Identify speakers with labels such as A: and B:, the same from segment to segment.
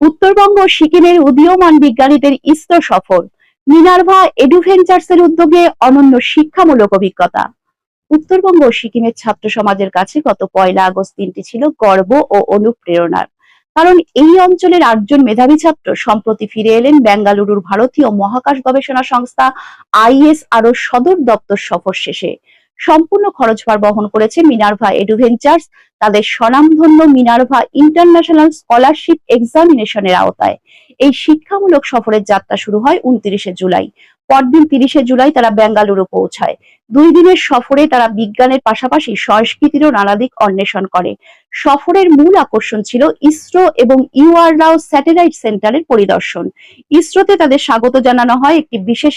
A: উত্তরবঙ্গ ও সিকিমের উদীয়মান বিজ্ঞানীদের ইসরো সফর। মিনার্ভা এডুভেঞ্চার্সের উদ্যোগে অনন্য শিক্ষামূলক অভিজ্ঞতা। উত্তরবঙ্গ ও সিকিমের ছাত্র সমাজের কাছে গত 1 আগস্ট দিনটি ছিল গর্ব ও অনুপ্রেরণার। কারণ এই অঞ্চলের 8জন মেধাবী ছাত্র সম্প্রতি ফিরে এলেন বেঙ্গালুরুর ভারতীয় মহাকাশ গবেষণা সংস্থা ISRO সদর দপ্তর সফর শেষে। সম্পূর্ণ খরচভার বহন করেছে মিনার্ভা এডুভেঞ্চার্স তাদের স্বনামধন্য মিনার্ভা ইন্টারন্যাশনাল স্কলারশিপ এক্সামিনেশনের আওতায়। এই শিক্ষামূলক সফরের যাত্রা শুরু হয় 29শে জুলাই। পরদিন 30শে জুলাই তারা বেঙ্গালুরু পৌঁছায়। 2 দিনের সফরে তারা বিজ্ঞানের পাশাপাশি সংস্কৃতিরও নানা দিক অন্বেষণ করে। সফরের মূল আকর্ষণ ছিল ইসরো এবং UR রাও স্যাটেলাইট সেন্টারের পরিদর্শন। ইসরোতে তাদের স্বাগত জানানো হয় একটি বিশেষ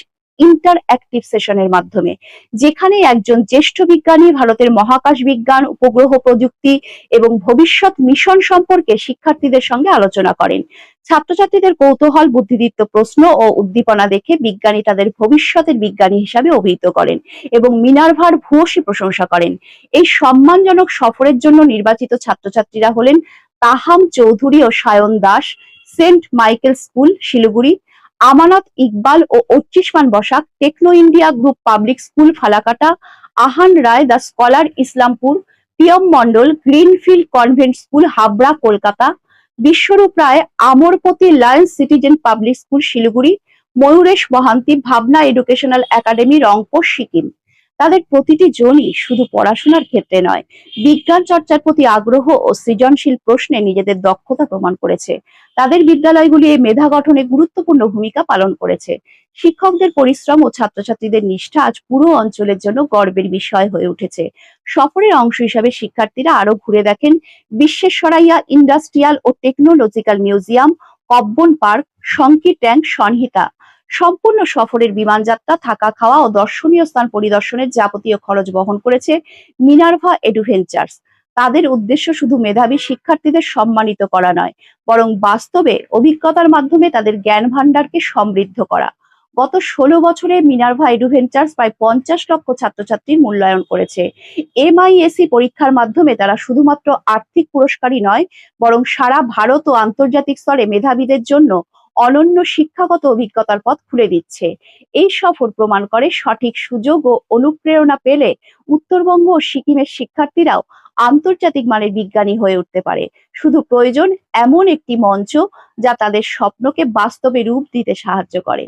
A: ইন্টারঅ্যাক্টিভ সেশনের মাধ্যমে, যেখানে একজন জ্যেষ্ঠ বিজ্ঞানী ভারতের মহাকাশ বিজ্ঞান, উপগ্রহ প্রযুক্তি এবং ভবিষ্যৎ মিশন সম্পর্কে শিক্ষার্থীদের সঙ্গে আলোচনা করেন। ছাত্রছাত্রীদের কৌতূহল, বুদ্ধিদীপ্ত প্রশ্ন ও উদ্দীপনা দেখে বিজ্ঞানী তাদের ভবিষ্যতের বিজ্ঞানী হিসাবে অভিহিত করেন এবং মিনার্ভার ভূয়সী প্রশংসা করেন। এই সম্মানজনক সফরের জন্য নির্বাচিত ছাত্রছাত্রীরা হলেন তাহাম চৌধুরী ও Sayan Das, Saint Michael school Siliguri, Amanat Iqbal ও 25মান Basak Techno India group public school Falakata, Ahan Roy the scholar Islampur, Piyam Mondal Greenfield convent school Habra Kolkata, Biswarup Roy Amarpati Lions citizen public school Siliguri, Mayuresh Mohanty Bhavna educational academy Rangpur Sikkim. তাদের প্রতিটি জনই শুধু পড়াশোনার ক্ষেত্রে নয়, বিজ্ঞান চর্চার প্রতি আগ্রহ ও সৃজনশীল প্রশ্নে নিজেদের দক্ষতা প্রমাণ করেছে। তাদের বিদ্যালয়গুলি এই মেধা গঠনে গুরুত্বপূর্ণ ভূমিকা পালন করেছে। শিক্ষকদের পরিশ্রম ও ছাত্রছাত্রীদের নিষ্ঠা আজ পুরো অঞ্চলের জন্য গর্বের বিষয় হয়ে উঠেছে। সফরের অংশ হিসাবে শিক্ষার্থীরা আরো ঘুরে দেখেন বিশ্বেশ্বরাইয়া ইন্ডাস্ট্রিয়াল ও টেকনোলজিক্যাল মিউজিয়াম, কব্বন পার্ক, শঙ্কি ট্যাঙ্ক, সনহিতা। সম্পূর্ণ সফরের বিমান যাত্রা, থাকা, খাওয়া ও দর্শনীয় স্থান পরিদর্শনের যাবতীয় খরচ বহন করেছে মিনার্ভা এডুভেঞ্চার্স। তাদের উদ্দেশ্য শুধু মেধাবী শিক্ষার্থীদের সম্মানিত করা নয়, বরং বাস্তবে অভিজ্ঞতার মাধ্যমে তাদের জ্ঞান ভান্ডারকে সমৃদ্ধ করা। গত 16 বছরে মিনার্ভা এডুভেঞ্চার্স প্রায় 50 লক্ষ ছাত্রছাত্রীর মূল্যায়ন করেছে। MISC পরীক্ষার মাধ্যমে তারা শুধুমাত্র আর্থিক পুরস্কারই নয়, বরং সারা ভারত ও আন্তর্জাতিক স্তরে মেধাবীদের জন্য অনন্য শিক্ষাগত অভিজ্ঞতার পথ খুলে দিচ্ছে। এই সফর প্রমাণ করে সঠিক সুযোগ ও অনুপ্রেরণা পেলে উত্তরবঙ্গ ও সিকিমের শিক্ষার্থীরাও আন্তর্জাতিক মানের বিজ্ঞানী হয়ে উঠতে পারে। শুধু প্রয়োজন এমন একটি মঞ্চ যা তাদের স্বপ্নকে বাস্তবে রূপ দিতে সাহায্য করে।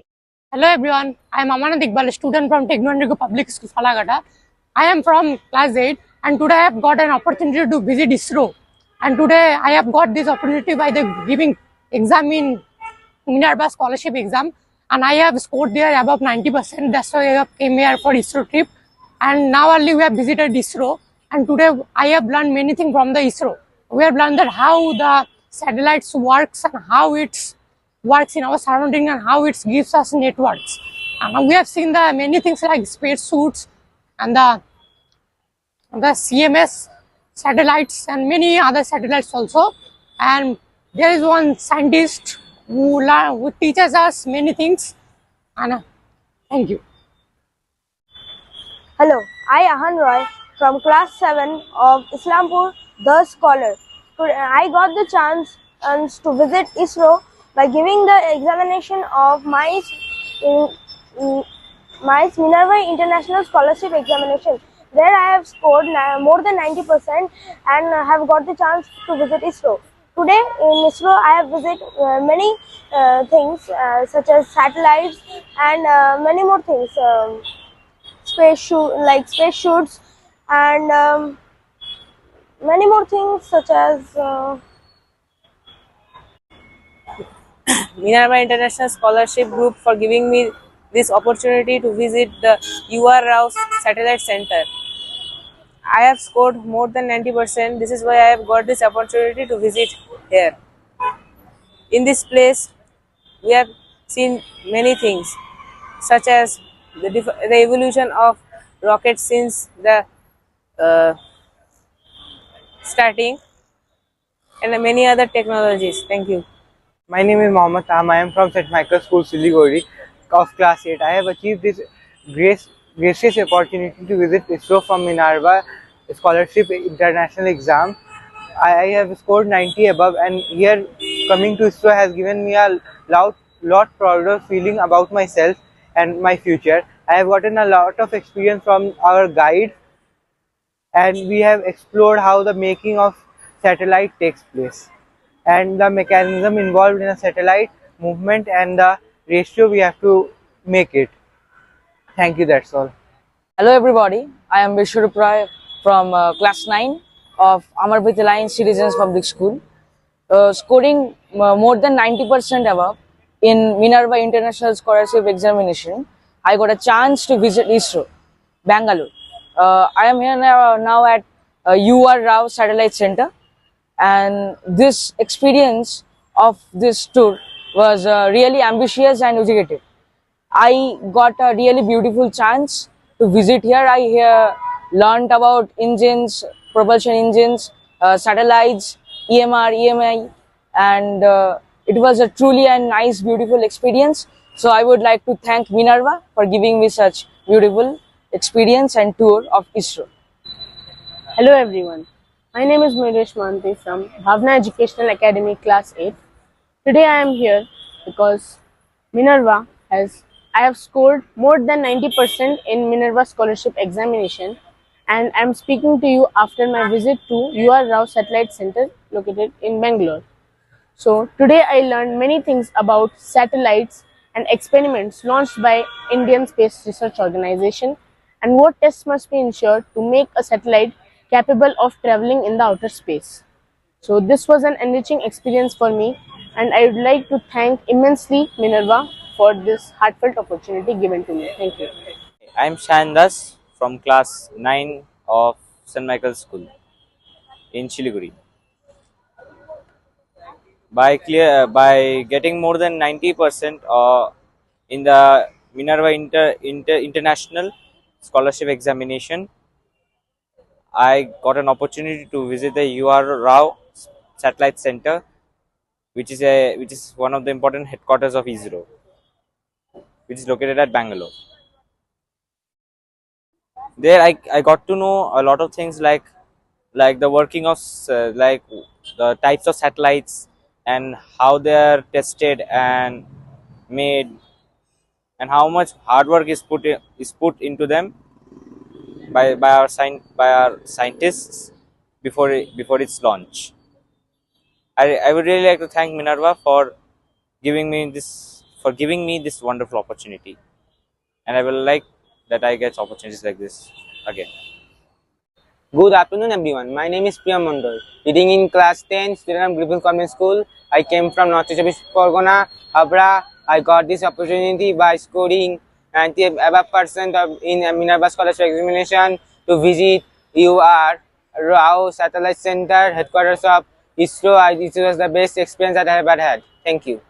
B: Hello everyone, I am Amanat Iqbal, a student from Techno India Public School Falagata. I am from class 8 and today I have got an opportunity to visit ISRO. And today I have got this opportunity by the giving exam in Minerva scholarship exam, and I have scored there above 90%. That's why I have came here for ISRO trip. And now only we have visited ISRO, and today I have learned many things from the ISRO. We have learned that how the satellites works and how it's works in our surrounding and how it gives us networks. And we have seen the many things like space suits and the CMS satellites and many other satellites also. And there is one scientist who teaches us many things. And thank you.
C: Hello, I Ahan Roy from class 7 of Islampur, the scholar. I got the chance to visit ISRO by giving the examination of MICE Minerva International Scholarship Examination. There I have scored more than 90% and have got the chance to visit ISRO. Today in ISRO I have visited many things such as satellites and many more things, space shoots and many more things such as
D: Minerva International Scholarship Group for giving me this opportunity to visit the UR Rao Satellite Center. I have scored more than 90%. This is why I have got this opportunity to visit here. In this place, we have seen many things, such as the evolution of rockets since the starting, and many other technologies. Thank you.
E: My name is Mohammad Tam. I am from St. Michael School, Siliguri, of class 8. I have achieved this gracious opportunity to visit ISRO from Minerva Scholarship International Exam. I have scored 90 above, and here coming to ISRO has given me a lot prouder feeling about myself and my future. I have gotten a lot of experience from our guide, and we have explored how the making of satellite takes place and the mechanism involved in a satellite movement and the ratio we have to make it. Thank you, that's all.
F: Hello everybody, I am Vishwarup Rai from class 9 of Amarpet Alliance Citizens Public School. Scoring more than 90% above in Minerva International Scholarship Examination, I got a chance to visit ISRO, Bangalore. I am here now at UR Rao Satellite Center, and this experience of this tour was really ambitious and educative. I got a really beautiful chance to visit here. I learned about engines, propulsion engines, satellites, EMR, EMI, and it was a truly a nice, beautiful experience. So I would like to thank Minerva for giving me such beautiful experience and tour of ISRO.
G: Hello everyone, my name is Mayuresh Manti from Bhavna Educational Academy Class 8. Today I am here because Minerva I have scored more than 90% in Minerva Scholarship Examination, and I am speaking to you after my visit to UR Rao Satellite Center located in Bangalore. So today I learned many things about satellites and experiments launched by Indian Space Research Organization and what tests must be ensured to make a satellite capable of traveling in the outer space. So this was an enriching experience for me, and I would like to thank immensely Minerva for this heartfelt opportunity given to me. Thank you.
H: I'm Shandas from class 9 of St. Michael's School in Siliguri. By getting more than 90% in the Minerva International Scholarship Examination, I got an opportunity to visit the UR Rao Satellite Center, which is one of the important headquarters of ISRO, which is located at Bangalore. There I got to know a lot of things like the working of like the types of satellites and how they are tested and made, and how much hard work is put into them by our scientists before its launch. I would really like to thank Minerva for giving me this wonderful opportunity, and I will like that I get opportunities like this again.
I: Good afternoon everyone, my name is Priyam Mondol, reading in class 10, student of Griffith Convent School. I came from North Chobbish Pargona, Habra. I got this opportunity by scoring 90 above percent in Minerva Scholarship Examination to visit UR Rao Satellite Center, headquarters of ISRO. It was the best experience that I have ever had. Thank you.